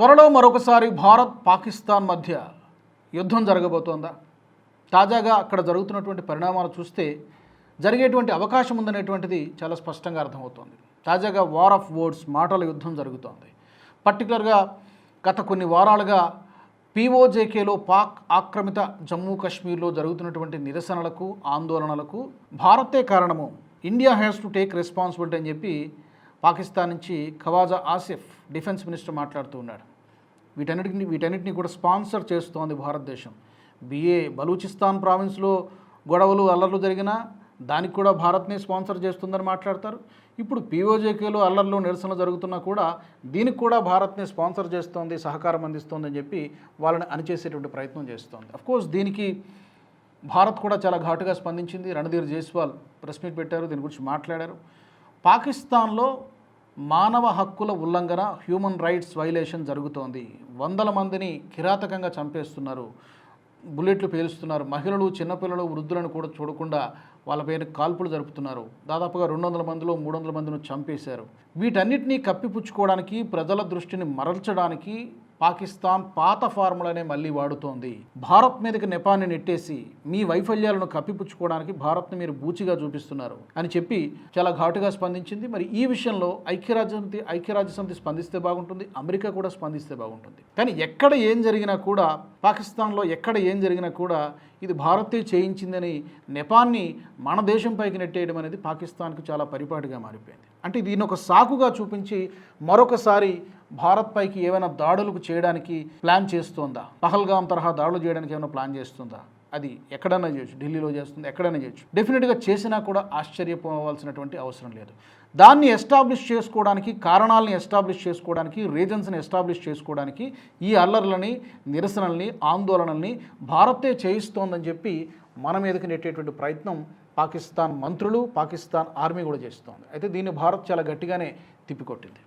త్వరలో మరొకసారి భారత్ పాకిస్తాన్ మధ్య యుద్ధం జరగబోతోందా? తాజాగా అక్కడ జరుగుతున్నటువంటి పరిణామాలు చూస్తే జరిగేటువంటి అవకాశం ఉందనేటువంటిది చాలా స్పష్టంగా అర్థమవుతోంది. తాజాగా వార్ ఆఫ్ వర్డ్స్, మాటల యుద్ధం జరుగుతోంది. పర్టికులర్గా గత కొన్ని వారాలుగా పీఓజేకేలో పాక్ ఆక్రమిత జమ్మూ కాశ్మీర్లో జరుగుతున్నటువంటి నిరసనలకు, ఆందోళనలకు భారతే కారణము, India has to take responsibility అని చెప్పి పాకిస్తాన్ నుంచి ఖవాజా ఆసిఫ్ డిఫెన్స్ మినిస్టర్ మాట్లాడుతూ ఉన్నాడు. వీటన్నిటిని కూడా స్పాన్సర్ చేస్తోంది భారతదేశం. బలూచిస్తాన్ ప్రావిన్స్లో గొడవలు, అల్లర్లు జరిగినా దానికి కూడా భారత్ని స్పాన్సర్ చేస్తుందని మాట్లాడతారు. ఇప్పుడు పీఓజేకేలో అల్లర్లు, నిరసనలు జరుగుతున్నా కూడా దీనికి కూడా భారత్ని స్పాన్సర్ చేస్తోంది, సహకారం అందిస్తోంది అని చెప్పి వాళ్ళని అణిచేసేటువంటి ప్రయత్నం చేస్తోంది. అఫ్కోర్స్ దీనికి భారత్ కూడా చాలా ఘాటుగా స్పందించింది. రణధీర్ జైస్వాల్ ప్రెస్ మీట్ పెట్టారు, దీని గురించి మాట్లాడారు. పాకిస్తాన్లో మానవ హక్కుల ఉల్లంఘన, హ్యూమన్ రైట్స్ వైలేషన్ జరుగుతోంది. వందల మందిని కిరాతకంగా చంపేస్తున్నారు, బుల్లెట్లు పేలుస్తున్నారు. మహిళలు, చిన్నపిల్లలు, వృద్ధులను కూడా చూడకుండా వాళ్ళపైన కాల్పులు జరుపుతున్నారు. దాదాపుగా 200 మందిలో 300 మందిని చంపేశారు. వీటన్నిటినీ కప్పిపుచ్చుకోవడానికి, ప్రజల దృష్టిని మరల్చడానికి పాకిస్తాన్ పాత ఫార్ములానే మళ్ళీ వాడుతోంది. భారత్ మీదకి నెపాన్ని నెట్టేసి మీ వైఫల్యాలను కప్పిపుచ్చుకోవడానికి భారత్ని మీరు బూచిగా చూపిస్తున్నారు అని చెప్పి చాలా ఘాటుగా స్పందించింది. మరి ఈ విషయంలో ఐక్యరాజ్యసమితి స్పందిస్తే బాగుంటుంది, అమెరికా కూడా స్పందిస్తే బాగుంటుంది. కానీ ఎక్కడ ఏం జరిగినా కూడా, పాకిస్తాన్లో ఎక్కడ ఏం జరిగినా కూడా ఇది భారతే చేయించిందని నెపాన్ని మన దేశంపైకి నెట్టేయడం అనేది పాకిస్తాన్కు చాలా పరిపాటిగా మారిపోయింది. అంటే దీన్ని ఒక సాకుగా చూపించి మరొకసారి భారత్ పైకి ఏమైనా దాడులకు చేయడానికి ప్లాన్ చేస్తోందా? పహల్గాం తరహా దాడులు చేయడానికి ఏమైనా ప్లాన్ చేస్తుందా? అది ఎక్కడైనా చేయొచ్చు, ఢిల్లీలో చేస్తుంది, ఎక్కడైనా చేయొచ్చు. డెఫినెట్గా చేసినా కూడా ఆశ్చర్యపోవాల్సినటువంటి అవసరం లేదు. దాన్ని ఎస్టాబ్లిష్ చేసుకోవడానికి, కారణాలని ఎస్టాబ్లిష్ చేసుకోవడానికి, రీజన్స్ని ఎస్టాబ్లిష్ చేసుకోవడానికి ఈ అల్లర్లని, నిరసనల్ని, ఆందోళనల్ని భారతే చేయిస్తోందని చెప్పి మన మీదకి నెట్టేటువంటి ప్రయత్నం పాకిస్తాన్ మంత్రులు, పాకిస్తాన్ ఆర్మీ కూడా చేస్తోంది. అయితే దీన్ని భారత్ చాలా గట్టిగానే తిప్పికొట్టింది.